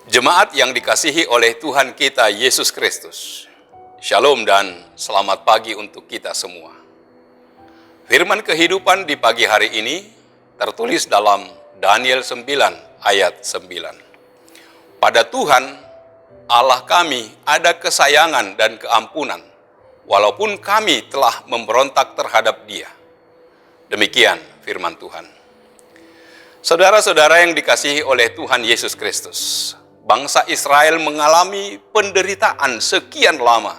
Jemaat yang dikasihi oleh Tuhan kita Yesus Kristus, Shalom dan selamat pagi untuk kita semua. Firman kehidupan di pagi hari ini tertulis dalam Daniel 9 ayat 9. Pada Tuhan, Allah kami ada kesayangan dan keampunan, walaupun kami telah memberontak terhadap Dia. Demikian firman Tuhan. Saudara-saudara yang dikasihi oleh Tuhan Yesus Kristus, bangsa Israel mengalami penderitaan sekian lama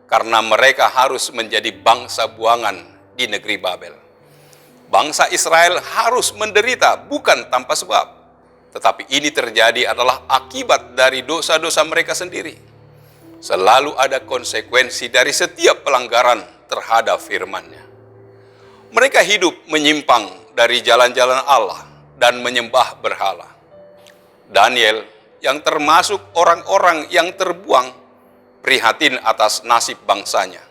karena mereka harus menjadi bangsa buangan di negeri Babel. Bangsa Israel harus menderita bukan tanpa sebab, tetapi ini terjadi adalah akibat dari dosa-dosa mereka sendiri. Selalu ada konsekuensi dari setiap pelanggaran terhadap firman-Nya. Mereka hidup menyimpang dari jalan-jalan Allah dan menyembah berhala. Daniel yang termasuk orang-orang yang terbuang, prihatin atas nasib bangsanya.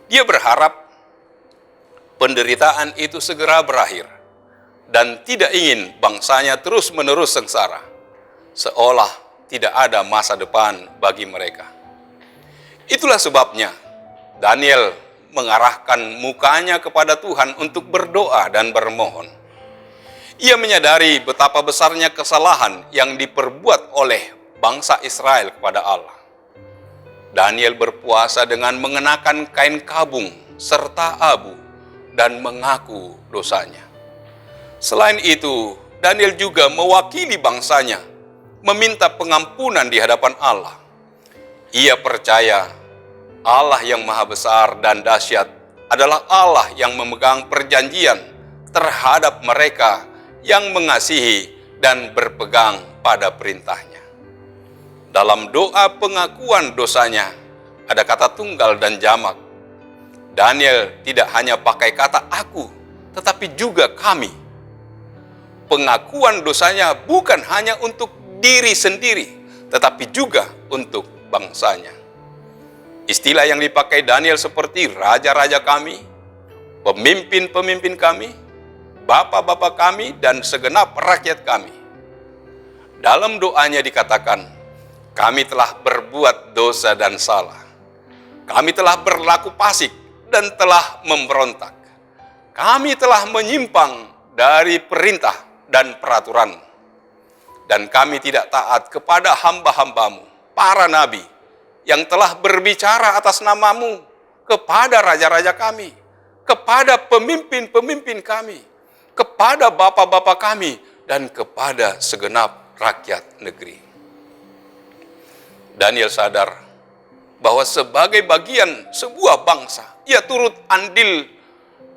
Dia berharap penderitaan itu segera berakhir dan tidak ingin bangsanya terus-menerus sengsara, seolah tidak ada masa depan bagi mereka. Itulah sebabnya Daniel mengarahkan mukanya kepada Tuhan untuk berdoa dan bermohon. Ia menyadari betapa besarnya kesalahan yang diperbuat oleh bangsa Israel kepada Allah. Daniel berpuasa dengan mengenakan kain kabung serta abu dan mengaku dosanya. Selain itu, Daniel juga mewakili bangsanya, meminta pengampunan di hadapan Allah. Ia percaya Allah yang maha besar dan dahsyat adalah Allah yang memegang perjanjian terhadap mereka yang mengasihi dan berpegang pada perintahnya. Dalam doa pengakuan dosanya, ada kata tunggal dan jamak. Daniel tidak hanya pakai kata aku, tetapi juga kami. Pengakuan dosanya bukan hanya untuk diri sendiri, tetapi juga untuk bangsanya. Istilah yang dipakai Daniel seperti raja-raja kami, pemimpin-pemimpin kami, bapak-bapak kami, dan segenap rakyat kami. Dalam doanya dikatakan, kami telah berbuat dosa dan salah. Kami telah berlaku fasik dan telah memberontak. Kami telah menyimpang dari perintah dan peraturan. Dan kami tidak taat kepada hamba-hambamu, para nabi, yang telah berbicara atas namamu kepada raja-raja kami, kepada pemimpin-pemimpin kami, kepada bapak-bapak kami, dan kepada segenap rakyat negeri. Daniel sadar bahwa sebagai bagian sebuah bangsa, ia turut andil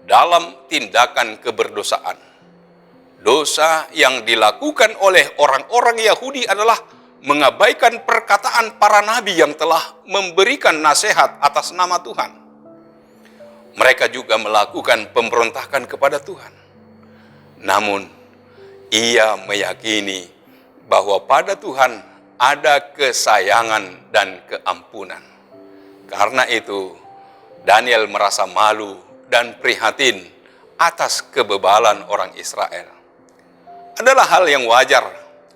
dalam tindakan keberdosaan. Dosa yang dilakukan oleh orang-orang Yahudi adalah mengabaikan perkataan para nabi yang telah memberikan nasihat atas nama Tuhan. Mereka juga melakukan pemberontakan kepada Tuhan. Namun, ia meyakini bahwa pada Tuhan ada kesayangan dan keampunan. Karena itu, Daniel merasa malu dan prihatin atas kebebalan orang Israel. Adalah hal yang wajar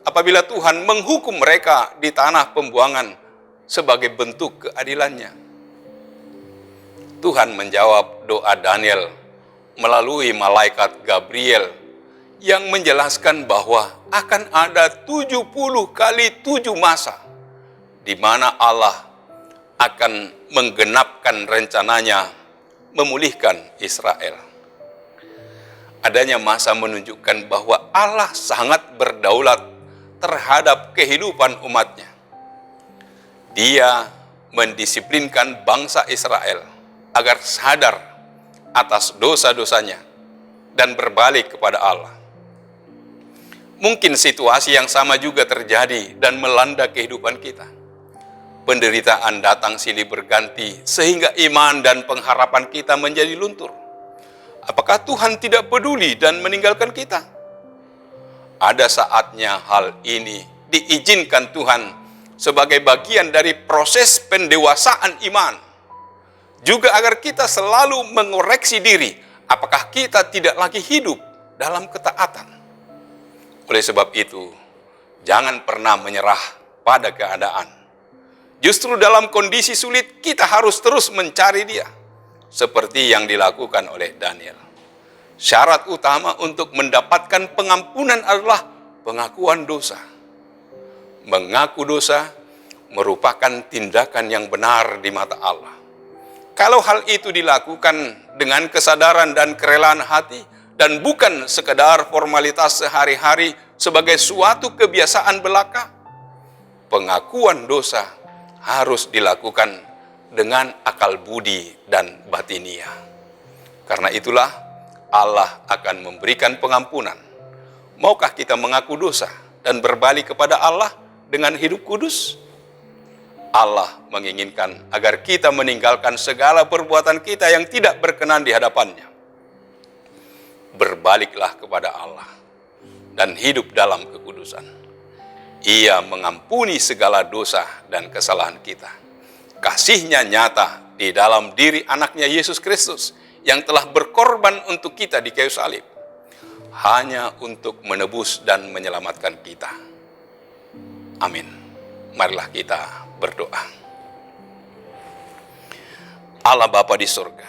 apabila Tuhan menghukum mereka di tanah pembuangan sebagai bentuk keadilannya. Tuhan menjawab doa Daniel melalui malaikat Gabriel yang menjelaskan bahwa akan ada 70 kali 7 masa di mana Allah akan menggenapkan rencananya memulihkan Israel. Adanya masa menunjukkan bahwa Allah sangat berdaulat terhadap kehidupan umatnya. Dia mendisiplinkan bangsa Israel agar sadar atas dosa-dosanya dan berbalik kepada Allah. Mungkin situasi yang sama juga terjadi dan melanda kehidupan kita. Penderitaan datang silih berganti sehingga iman dan pengharapan kita menjadi luntur. Apakah Tuhan tidak peduli dan meninggalkan kita? Ada saatnya hal ini diizinkan Tuhan sebagai bagian dari proses pendewasaan iman. Juga agar kita selalu mengoreksi diri, apakah kita tidak lagi hidup dalam ketaatan. Oleh sebab itu, jangan pernah menyerah pada keadaan. Justru dalam kondisi sulit, kita harus terus mencari Dia, seperti yang dilakukan oleh Daniel. Syarat utama untuk mendapatkan pengampunan adalah pengakuan dosa. Mengaku dosa merupakan tindakan yang benar di mata Allah. Kalau hal itu dilakukan dengan kesadaran dan kerelaan hati, dan bukan sekedar formalitas sehari-hari sebagai suatu kebiasaan belaka, pengakuan dosa harus dilakukan dengan akal budi dan batinia. Karena itulah Allah akan memberikan pengampunan. Maukah kita mengaku dosa dan berbalik kepada Allah dengan hidup kudus? Allah menginginkan agar kita meninggalkan segala perbuatan kita yang tidak berkenan di hadapan-Nya. Berbaliklah kepada Allah dan hidup dalam kekudusan. Ia mengampuni segala dosa dan kesalahan kita. Kasih-Nya nyata di dalam diri Anak-Nya Yesus Kristus yang telah berkorban untuk kita di kayu salib, hanya untuk menebus dan menyelamatkan kita. Amin. Marilah kita berdoa. Allah Bapa di surga,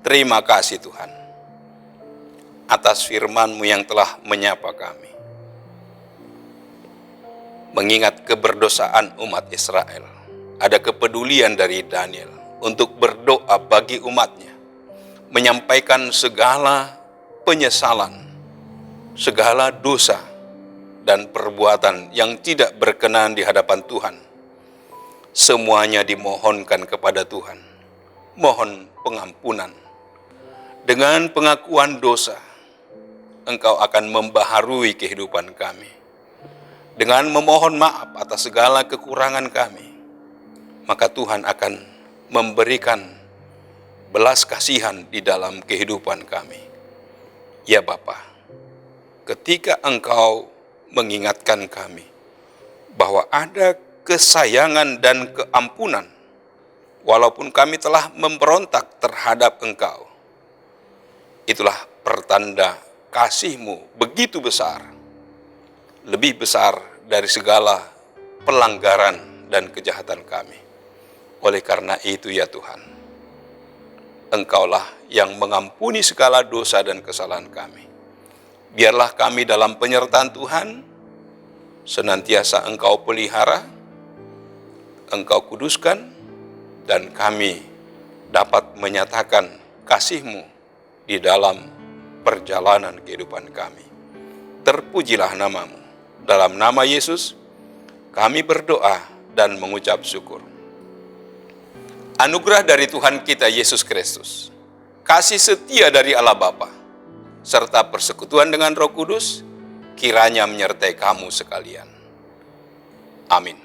terima kasih Tuhan atas firman-Mu yang telah menyapa kami. Mengingat keberdosaan umat Israel, ada kepedulian dari Daniel untuk berdoa bagi umatnya, menyampaikan segala penyesalan, segala dosa, dan perbuatan yang tidak berkenan di hadapan Tuhan. Semuanya dimohonkan kepada Tuhan. Mohon pengampunan. Dengan pengakuan dosa, Engkau akan membaharui kehidupan kami. Dengan memohon maaf atas segala kekurangan kami, maka Tuhan akan memberikan belas kasihan di dalam kehidupan kami. Ya Bapa, ketika Engkau mengingatkan kami bahwa ada kesayangan dan keampunan, walaupun kami telah memberontak terhadap Engkau, itulah pertanda kasih-Mu begitu besar, lebih besar dari segala pelanggaran dan kejahatan kami. Oleh karena itu ya Tuhan, Engkaulah yang mengampuni segala dosa dan kesalahan kami. Biarlah kami dalam penyertaan Tuhan senantiasa Engkau pelihara, Engkau kuduskan, dan kami dapat menyatakan kasih-Mu di dalam perjalanan kehidupan kami. Terpujilah nama-Mu. Dalam nama Yesus, kami berdoa dan mengucap syukur. Anugerah dari Tuhan kita Yesus Kristus, kasih setia dari Allah Bapa, serta persekutuan dengan Roh Kudus, kiranya menyertai kamu sekalian. Amin.